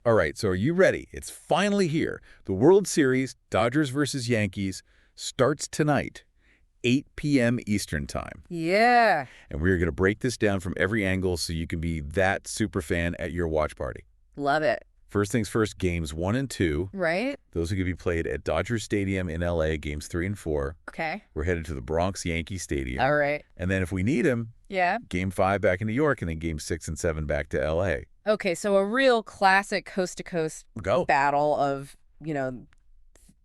All right, so are you ready? It's finally here. The World Series, Dodgers versus Yankees, starts tonight, 8 p.m. Eastern Time. Yeah. And we're going to break this down from every angle so you can be that super fan at your watch party. Love it. First things first, games 1 and 2. Right? Those are going to be played at Dodger Stadium in L.A., games 3 and 4. Okay. We're headed to the Bronx Yankee Stadium. All right. And then if we need him, Yeah. game 5 back in New York, and then game 6 and 7 back to L.A. Okay, so a real classic coast-to-coast Go. battle of,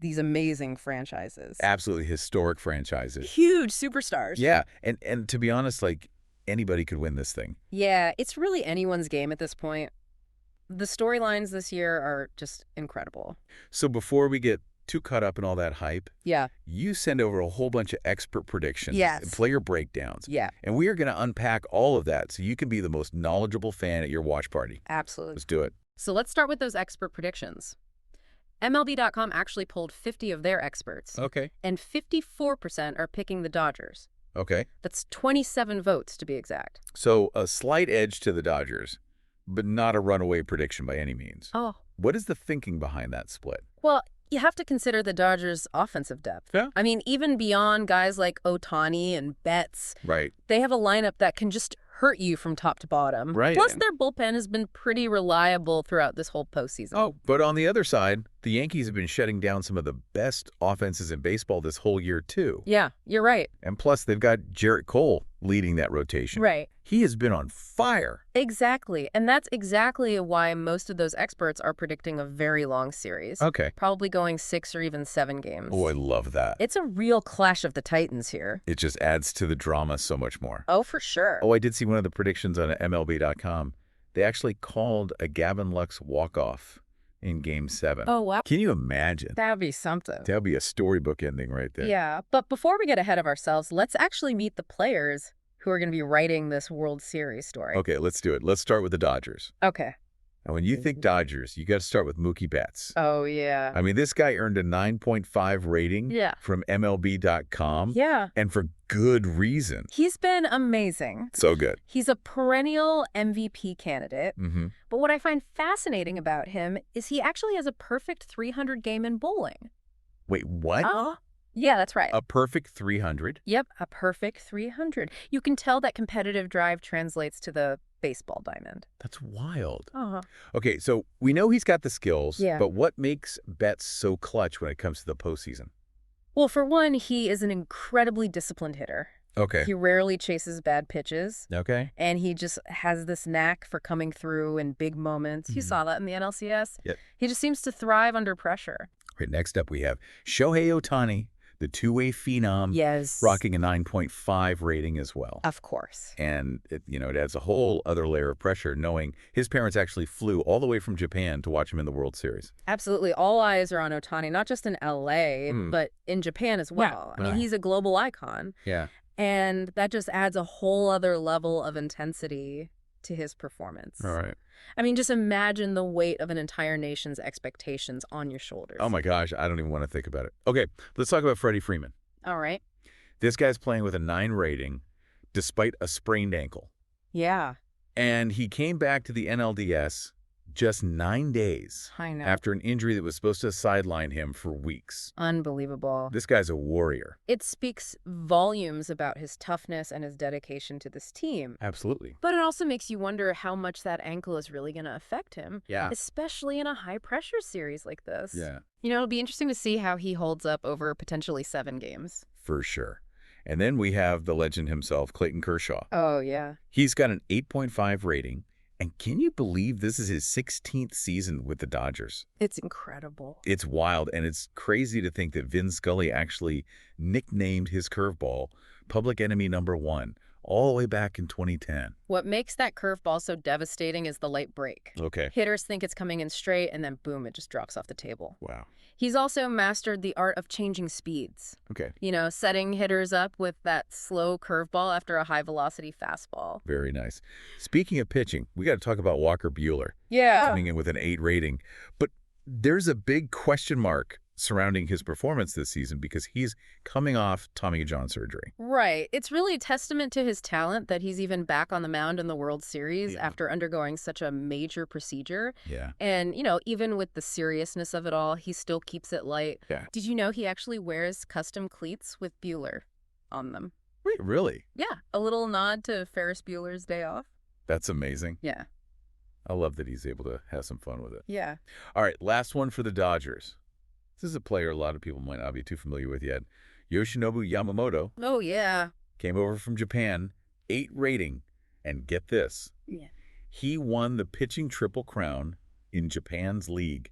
these amazing franchises. Absolutely historic franchises. Huge superstars. Yeah, and to be honest, like, anybody could win this thing. Yeah, it's really anyone's game at this point. The storylines this year are just incredible. So before we get too caught up in all that hype, Yeah. you send over a whole bunch of expert predictions Yes. and player breakdowns. Yeah, And we are going to unpack all of that so you can be the most knowledgeable fan at your watch party. absolutely. Let's do it. So let's start with those expert predictions. MLB.com actually polled 50 of their experts, Okay. and 54% are picking the Dodgers. Okay. That's 27 votes, to be exact. So a slight edge to the Dodgers, but not a runaway prediction by any means. Oh. What is the thinking behind that split? Well, you have to consider the Dodgers' offensive depth. Yeah. I mean, even beyond guys like Ohtani and Betts, Right. they have a lineup that can just hurt you from top to bottom. Right. Plus, their bullpen has been pretty reliable throughout this whole postseason. Oh, but on the other side, the Yankees have been shutting down some of the best offenses in baseball this whole year, too. Yeah, you're right. And plus, they've got Gerrit Cole leading that rotation. Right. He has been on fire. Exactly. And that's exactly why most of those experts are predicting a very long series. Okay. Probably going 6 or even 7 games. Oh, I love that. It's a real clash of the Titans here. It just adds to the drama so much more. Oh, for sure. Oh, I did see one of the predictions on MLB.com. They actually called a Gavin Lux walk-off in Game 7. Oh, wow. Can you imagine? That would be something. That would be a storybook ending right there. Yeah, but before we get ahead of ourselves, let's actually meet the players who are going to be writing this World Series story. Okay, let's do it. Let's start with the Dodgers. Okay. And when you think Dodgers, you got to start with Mookie Betts. Oh, yeah. I mean, this guy earned a 9.5 rating from MLB.com. Yeah. And for good reason. He's been amazing. So good. He's a perennial MVP candidate. Mm-hmm. But what I find fascinating about him is he actually has a perfect 300 game in bowling. Wait, what? Oh, yeah, that's right. A perfect 300? Yep, a perfect 300. You can tell that competitive drive translates to the baseball diamond. That's wild. Uh-huh. Okay, so we know he's got the skills, Yeah. but what makes Betts so clutch when it comes to the postseason? Well, for one, he is an incredibly disciplined hitter. Okay. He rarely chases bad pitches. Okay. And he just has this knack for coming through in big moments. You saw that in the NLCS. Yep. He just seems to thrive under pressure. Right, next up we have Shohei Ohtani, the two-way phenom, Yes. rocking a 9.5 rating as well. Of course. And it adds a whole other layer of pressure knowing his parents actually flew all the way from Japan to watch him in the World Series. Absolutely. All eyes are on Ohtani, not just in LA, but in Japan as well. I mean, he's a global icon. Yeah. And that just adds a whole other level of intensity to his performance. All right. I mean, just imagine the weight of an entire nation's expectations on your shoulders. Oh my gosh, I don't even want to think about it. Okay, let's talk about Freddie Freeman. All right. This guy's playing with a 9 rating despite a sprained ankle. Yeah. And he came back to the NLDS just 9 days I know. after an injury that was supposed to sideline him for weeks. Unbelievable. This guy's a warrior. It speaks volumes about his toughness and his dedication to this team. Absolutely. But it also makes you wonder how much that ankle is really going to affect him. Yeah. Especially in a high-pressure series like this. Yeah. It'll be interesting to see how he holds up over potentially 7 games. For sure. And then we have the legend himself, Clayton Kershaw. Oh, yeah. He's got an 8.5 rating. And can you believe this is his 16th season with the Dodgers? It's incredible. It's wild, and it's crazy to think that Vin Scully actually nicknamed his curveball Public Enemy #1 all the way back in 2010. What makes that curveball so devastating is the late break. Okay. Hitters think it's coming in straight, and then boom, it just drops off the table. Wow. He's also mastered the art of changing speeds. Okay. Setting hitters up with that slow curveball after a high-velocity fastball. Very nice. Speaking of pitching, we got to talk about Walker Buehler Yeah. coming in with an 8 rating. But there's a big question mark surrounding his performance this season because he's coming off Tommy John surgery. Right. It's really a testament to his talent that he's even back on the mound in the World Series after undergoing such a major procedure. Yeah. And, even with the seriousness of it all, he still keeps it light. Yeah. Did you know he actually wears custom cleats with Bueller on them? Wait, really? Yeah. A little nod to Ferris Bueller's Day Off. That's amazing. Yeah. I love that he's able to have some fun with it. Yeah. All right, last one for the Dodgers. This is a player a lot of people might not be too familiar with yet. Yoshinobu Yamamoto. Oh, yeah. Came over from Japan, 8 rating, and get this. Yeah. He won the pitching triple crown in Japan's league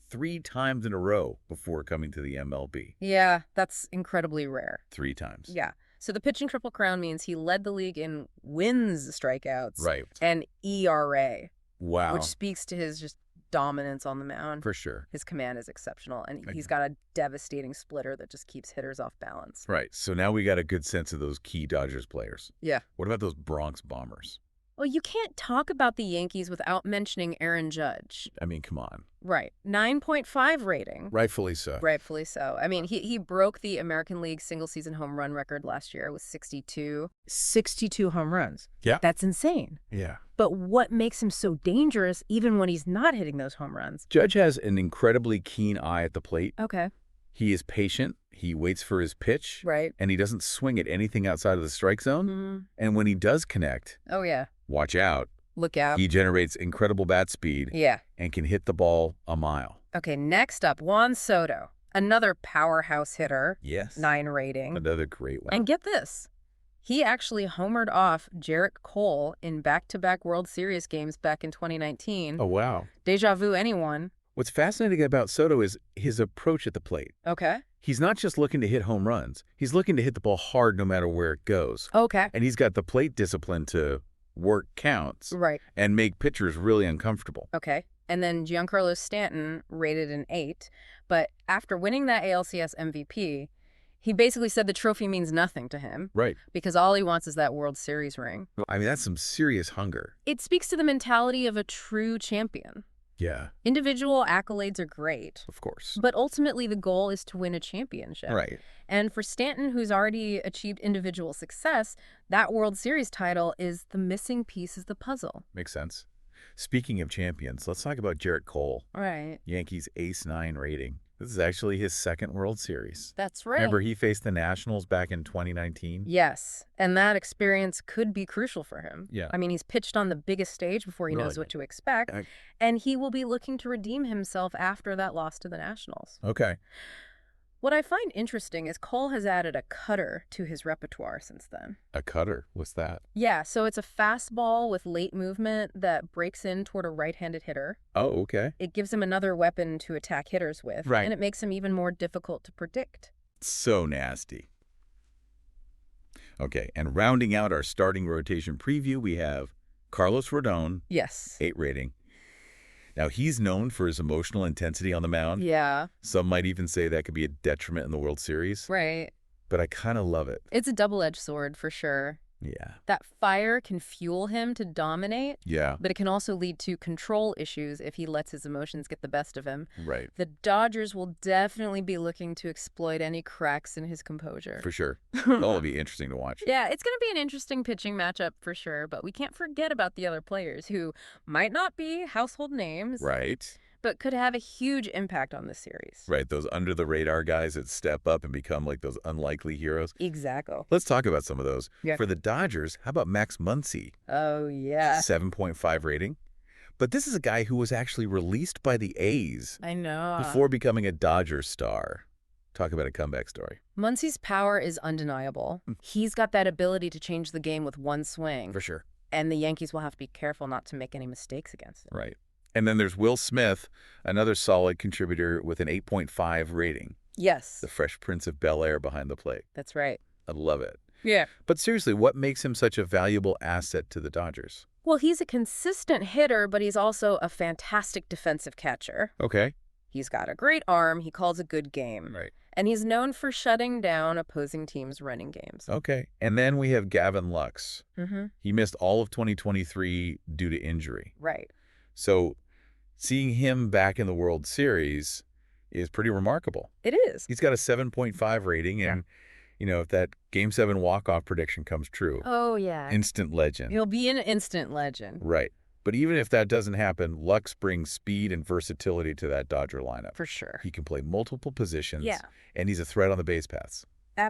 3 times in a row before coming to the MLB. Yeah, that's incredibly rare. 3 times. Yeah. So the pitching triple crown means he led the league in wins, strikeouts, and ERA. Wow. Which speaks to his just dominance on the mound. For sure. His command is exceptional, and he's got a devastating splitter that just keeps hitters off balance. Right. So now we got a good sense of those key Dodgers players. Yeah. What about those Bronx Bombers? Well, you can't talk about the Yankees without mentioning Aaron Judge. I mean, come on. Right. 9.5 rating. Rightfully so. Rightfully so. I mean, he broke the American League single-season home run record last year with 62. 62 home runs. Yeah. That's insane. Yeah. But what makes him so dangerous even when he's not hitting those home runs? Judge has an incredibly keen eye at the plate. Okay. He is patient. He waits for his pitch. Right. And he doesn't swing at anything outside of the strike zone. Mm-hmm. And when he does connect, oh, yeah. Watch out. Look out. He generates incredible bat speed. Yeah. And can hit the ball a mile. Okay, next up, Juan Soto. Another powerhouse hitter. Yes. 9 rating. Another great one. And get this. He actually homered off Gerrit Cole in back-to-back World Series games back in 2019. Oh, wow. Deja vu, anyone. What's fascinating about Soto is his approach at the plate. Okay. He's not just looking to hit home runs. He's looking to hit the ball hard no matter where it goes. Okay. And he's got the plate discipline to work counts. Right. And make pitchers really uncomfortable. Okay. And then Giancarlo Stanton rated an 8. But after winning that ALCS MVP, he basically said the trophy means nothing to him. Right. Because all he wants is that World Series ring. I mean, that's some serious hunger. It speaks to the mentality of a true champion. Yeah. Individual accolades are great. Of course. But ultimately, the goal is to win a championship. Right. And for Stanton, who's already achieved individual success, that World Series title is the missing piece of the puzzle. Makes sense. Speaking of champions, let's talk about Gerrit Cole. Right. Yankees ace 9 rating. This is actually his 2nd World Series. That's right. Remember, he faced the Nationals back in 2019? Yes. And that experience could be crucial for him. Yeah. I mean, he's pitched on the biggest stage before he knows what to expect. And he will be looking to redeem himself after that loss to the Nationals. Okay. What I find interesting is Cole has added a cutter to his repertoire since then. A cutter? What's that? Yeah, so it's a fastball with late movement that breaks in toward a right-handed hitter. Oh, okay. It gives him another weapon to attack hitters with. Right. And it makes him even more difficult to predict. So nasty. Okay, and rounding out our starting rotation preview, we have Carlos Rodon. Yes. 8 rating. Now, he's known for his emotional intensity on the mound. Yeah. Some might even say that could be a detriment in the World Series. Right. But I kind of love it. It's a double-edged sword for sure. Yeah. That fire can fuel him to dominate. Yeah. But it can also lead to control issues if he lets his emotions get the best of him. Right. The Dodgers will definitely be looking to exploit any cracks in his composure. For sure. That'll be interesting to watch. Yeah, it's going to be an interesting pitching matchup for sure, but we can't forget about the other players who might not be household names. Right. But could have a huge impact on this series. Right, those under-the-radar guys that step up and become like those unlikely heroes. Exactly. Let's talk about some of those. Yeah. For the Dodgers, how about Max Muncy? Oh, yeah. 7.5 rating. But this is a guy who was actually released by the A's. I know. Before becoming a Dodgers star. Talk about a comeback story. Muncy's power is undeniable. He's got that ability to change the game with one swing. For sure. And the Yankees will have to be careful not to make any mistakes against him. Right. And then there's Will Smith, another solid contributor with an 8.5 rating. Yes. The Fresh Prince of Bel-Air behind the plate. That's right. I love it. Yeah. But seriously, what makes him such a valuable asset to the Dodgers? Well, he's a consistent hitter, but he's also a fantastic defensive catcher. Okay. He's got a great arm. He calls a good game. Right. And he's known for shutting down opposing teams' running games. Okay. And then we have Gavin Lux. Mm-hmm. He missed all of 2023 due to injury. Right. So seeing him back in the World Series, is pretty remarkable. It is. He's got a 7.5 rating, and, if that Game 7 walk-off prediction comes true, Oh, yeah. instant legend. He'll be an instant legend. Right. But even if that doesn't happen, Lux brings speed and versatility to that Dodger lineup. For sure. He can play multiple positions, Yeah. and he's a threat on the base paths.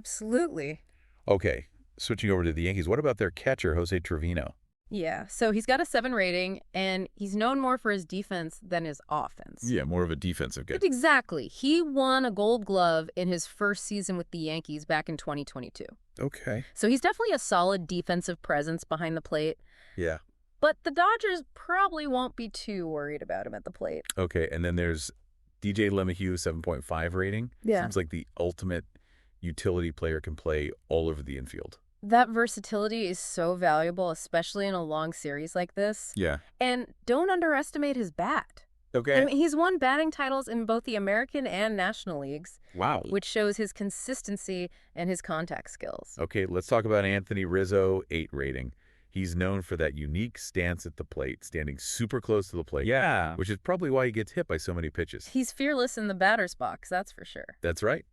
Absolutely. Okay, switching over to the Yankees, what about their catcher, Jose Trevino? Yeah, so he's got a 7 rating, and he's known more for his defense than his offense. Yeah, more of a defensive guy. Exactly. He won a Gold Glove in his first season with the Yankees back in 2022. Okay. So he's definitely a solid defensive presence behind the plate. Yeah. But the Dodgers probably won't be too worried about him at the plate. Okay, and then there's DJ LeMahieu, 7.5 rating. Yeah. Seems like the ultimate utility player, can play all over the infield. That versatility is so valuable, especially in a long series like this. Yeah. And don't underestimate his bat. Okay. I mean, he's won batting titles in both the American and National Leagues, Wow. which shows his consistency and his contact skills. Okay, let's talk about Anthony Rizzo, 8 rating. He's known for that unique stance at the plate, standing super close to the plate. Yeah. Which is probably why he gets hit by so many pitches. He's fearless in the batter's box, that's for sure. That's right.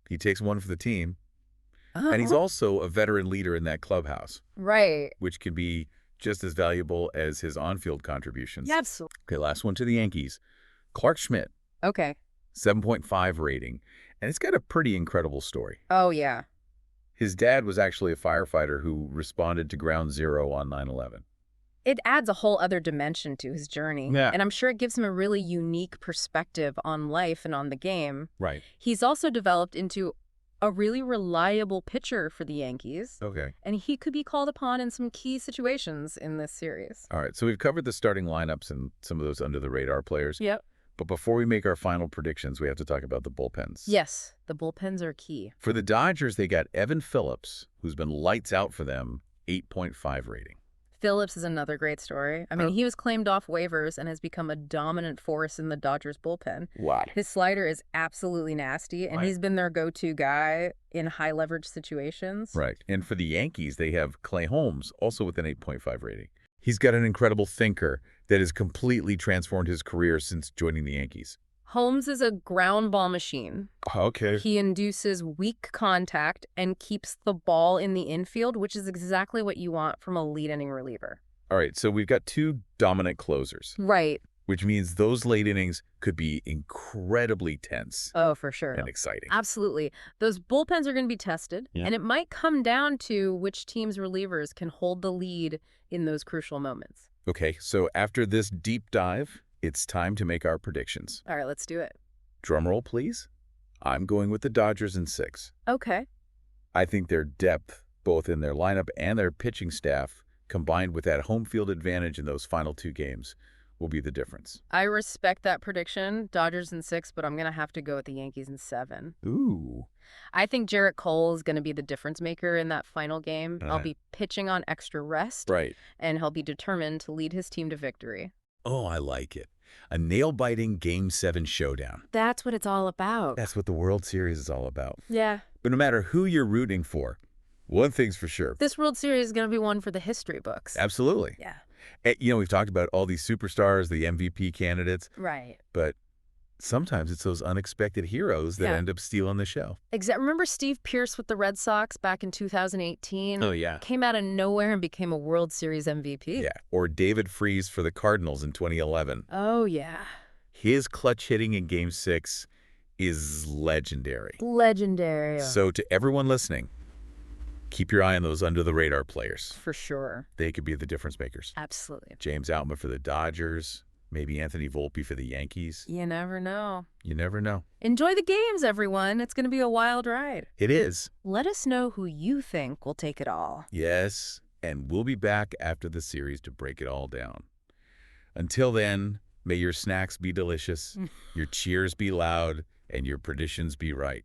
He takes one for the team. And he's also a veteran leader in that clubhouse, Right. which can be just as valuable as his on-field contributions. Absolutely. Okay, last one to the Yankees. Clark Schmidt, Okay. 7.5 rating. And it's got a pretty incredible story. Oh, yeah. His dad was actually a firefighter who responded to Ground Zero on 9/11. It adds a whole other dimension to his journey. Yeah. And I'm sure it gives him a really unique perspective on life and on the game. Right. He's also developed into a really reliable pitcher for the Yankees. Okay. And he could be called upon in some key situations in this series. All right, so we've covered the starting lineups and some of those under-the-radar players. Yep. But before we make our final predictions, we have to talk about the bullpens. Yes, the bullpens are key. For the Dodgers, they got Evan Phillips, who's been lights out for them, 8.5 rating. Phillips is another great story. I mean, he was claimed off waivers and has become a dominant force in the Dodgers bullpen. Wow. His slider is absolutely nasty, and Right. he's been their go-to guy in high-leverage situations. Right. And for the Yankees, they have Clay Holmes, also with an 8.5 rating. He's got an incredible thinker that has completely transformed his career since joining the Yankees. Holmes is a ground ball machine. Okay. He induces weak contact and keeps the ball in the infield, which is exactly what you want from a lead-inning reliever. All right, so we've got 2 dominant closers, Right. which means those late innings could be incredibly tense Oh, for sure. and exciting. Absolutely. Those bullpens are going to be tested, Yeah. and it might come down to which team's relievers can hold the lead in those crucial moments. Okay, so after this deep dive, it's time to make our predictions. All right, let's do it. Drum roll, please. I'm going with the Dodgers in 6. Okay. I think their depth, both in their lineup and their pitching staff, combined with that home field advantage in those final 2 games, will be the difference. I respect that prediction, Dodgers in 6, but I'm going to have to go with the Yankees in 7. Ooh. I think Gerrit Cole is going to be the difference maker in that final game. I'll Right. be pitching on extra rest, Right. and he'll be determined to lead his team to victory. Oh, I like it. A nail-biting Game 7 showdown. That's what it's all about. That's what the World Series is all about. Yeah. But no matter who you're rooting for, one thing's for sure. This World Series is going to be one for the history books. Absolutely. Yeah. And, we've talked about all these superstars, the MVP candidates, Right. but sometimes it's those unexpected heroes that Yeah. end up stealing the show. Remember Steve Pearce with the Red Sox back in 2018? Oh, yeah. Came out of nowhere and became a World Series MVP. Yeah. Or David Freese for the Cardinals in 2011. Oh, yeah. His clutch hitting in Game 6 is legendary. Legendary. So to everyone listening, keep your eye on those under-the-radar players. For sure. They could be the difference makers. Absolutely. James Outman for the Dodgers, maybe Anthony Volpe for the Yankees. You never know. You never know. Enjoy the games, everyone. It's going to be a wild ride. It is. Let us know who you think will take it all. Yes, and we'll be back after the series to break it all down. Until then, may your snacks be delicious, your cheers be loud, and your predictions be right.